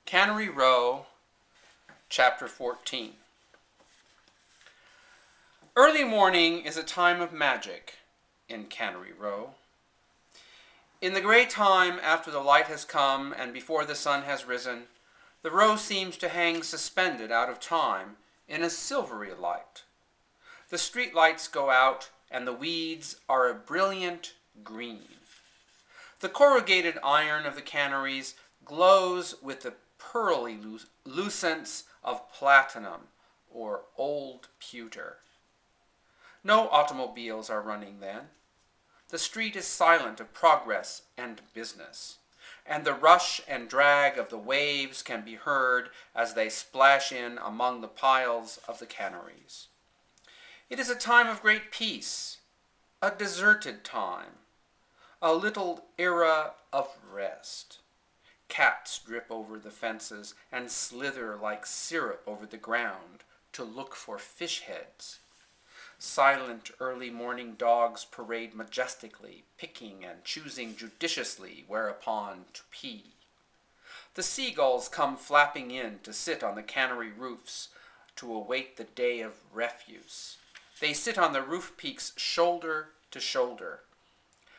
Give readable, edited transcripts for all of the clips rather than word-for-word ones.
Cannery Row, Chapter 14. Early morning is a time of magic in Cannery Row. In the grey time after the light has come and before the sun has risen, the row seems to hang suspended out of time in a silvery light. The street lights go out and the weeds are a brilliant green. The corrugated iron of the canneries glows with the pearly lucence of platinum or old pewter. No automobiles are running then. The street is silent of progress and business, and the rush and drag of the waves can be heard as they splash in among the piles of the canneries. It is a time of great peace, a deserted time, a little era of rest. Cats drip over the fences and slither like syrup over the ground to look for fish heads. Silent early morning dogs parade majestically, picking and choosing judiciously whereupon to pee. The seagulls come flapping in to sit on the cannery roofs to await the day of refuse. They sit on the roof peaks shoulder to shoulder.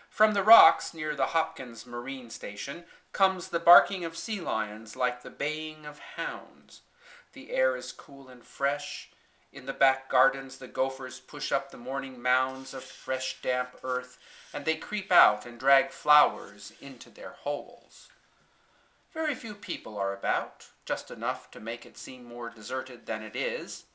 From the rocks near the Hopkins Marine Station comes the barking of sea lions like the baying of hounds. The air is cool and fresh. In the back gardens the gophers push up the morning mounds of fresh damp earth, and they creep out and drag flowers into their holes. Very few people are about, just enough to make it seem more deserted than it is.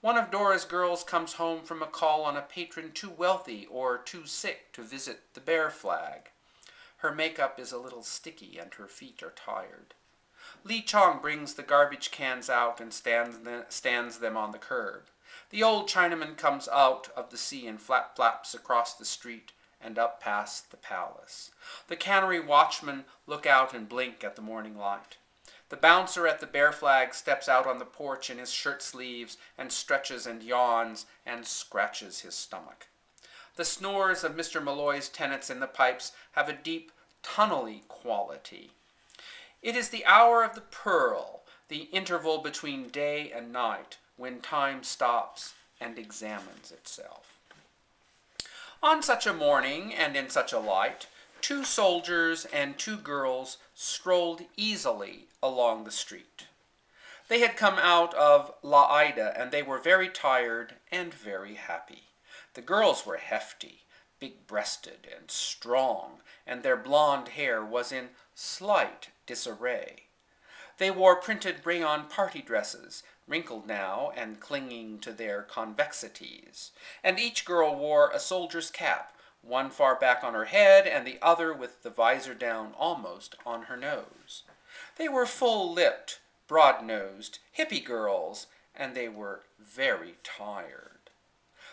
One of Dora's girls comes home from a call on a patron too wealthy or too sick to visit the Bear Flag. Her makeup is a little sticky and her feet are tired. Lee Chong brings the garbage cans out and stands them on the curb. The old Chinaman comes out of the sea and flaps across the street and up past the palace. The cannery watchmen look out and blink at the morning light. The bouncer at the Bear Flag steps out on the porch in his shirt sleeves and stretches and yawns and scratches his stomach. The snores of Mr. Malloy's tenants in the pipes have a deep, tunnely quality. It is the hour of the pearl, the interval between day and night, when time stops and examines itself. On such a morning and in such a light, 2 soldiers and 2 girls strolled easily along the street. They had come out of La Ida, and they were very tired and very happy. The girls were hefty, big-breasted, and strong, and their blonde hair was in slight disarray. They wore printed rayon party dresses, wrinkled now and clinging to their convexities, and each girl wore a soldier's cap, one far back on her head and the other with the visor down almost on her nose. They were full-lipped, broad-nosed, hippie girls, and they were very tired.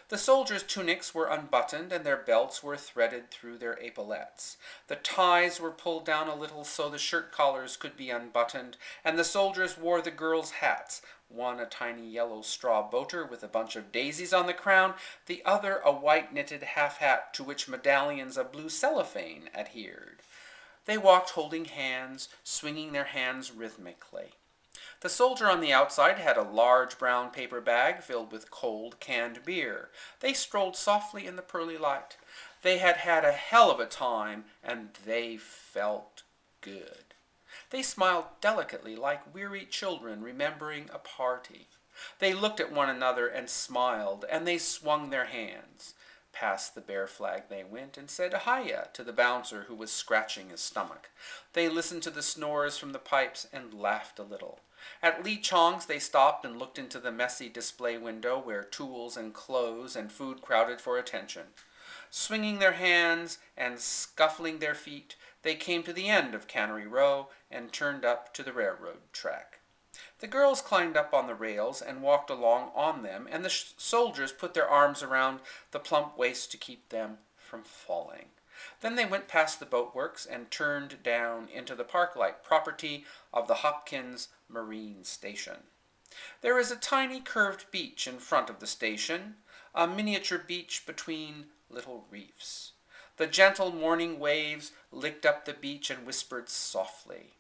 The soldiers' tunics were unbuttoned and their belts were threaded through their epaulettes. The ties were pulled down a little so the shirt collars could be unbuttoned, and the soldiers wore the girls' hats, one a tiny yellow straw boater with a bunch of daisies on the crown, the other a white knitted half-hat to which medallions of blue cellophane adhered. They walked holding hands, swinging their hands rhythmically. The soldier on the outside had a large brown paper bag filled with cold canned beer. They strolled softly in the pearly light. They had had a hell of a time, and they felt good. They smiled delicately like weary children remembering a party. They looked at one another and smiled, and they swung their hands. Past the Bear Flag they went and said hiya to the bouncer who was scratching his stomach. They listened to the snores from the pipes and laughed a little. At Lee Chong's they stopped and looked into the messy display window where tools and clothes and food crowded for attention. Swinging their hands and scuffling their feet, they came to the end of Cannery Row and turned up to the railroad track. The girls climbed up on the rails and walked along on them, and the soldiers put their arms around the plump waist to keep them from falling. Then they went past the boatworks and turned down into the park-like property of the Hopkins Marine Station. There is a tiny curved beach in front of the station, a miniature beach between little reefs. The gentle morning waves licked up the beach and whispered softly.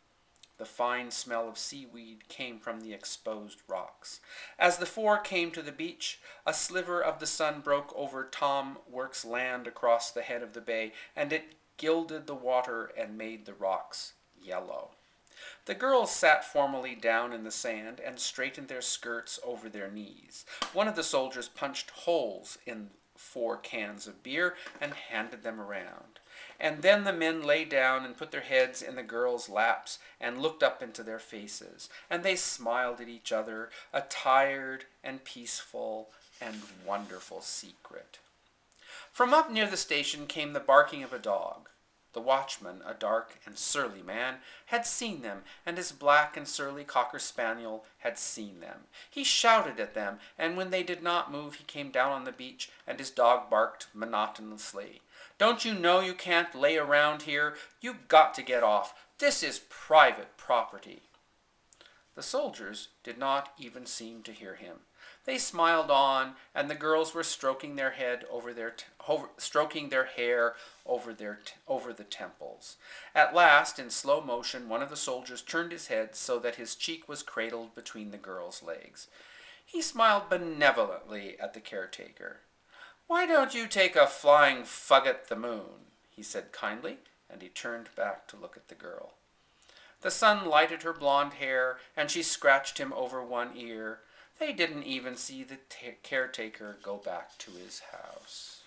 The fine smell of seaweed came from the exposed rocks. As the four came to the beach, a sliver of the sun broke over Tom Work's land across the head of the bay, and it gilded the water and made the rocks yellow. The girls sat formally down in the sand and straightened their skirts over their knees. One of the soldiers punched holes in 4 cans of beer and handed them around. And then the men lay down and put their heads in the girls' laps and looked up into their faces. And they smiled at each other, a tired and peaceful and wonderful secret. From up near the station came the barking of a dog. The watchman, a dark and surly man, had seen them, and his black and surly cocker spaniel had seen them. He shouted at them, and when they did not move, he came down on the beach, and his dog barked monotonously. "Don't you know you can't lay around here? You got to get off. This is private property." The soldiers did not even seem to hear him. They smiled on, and the girls were stroking their hair over the temples. At last, in slow motion, one of the soldiers turned his head so that his cheek was cradled between the girl's legs. He smiled benevolently at the caretaker. "Why don't you take a flying fug at the moon?" he said kindly, and he turned back to look at the girl. The sun lighted her blonde hair, and she scratched him over one ear. They didn't even see the caretaker go back to his house.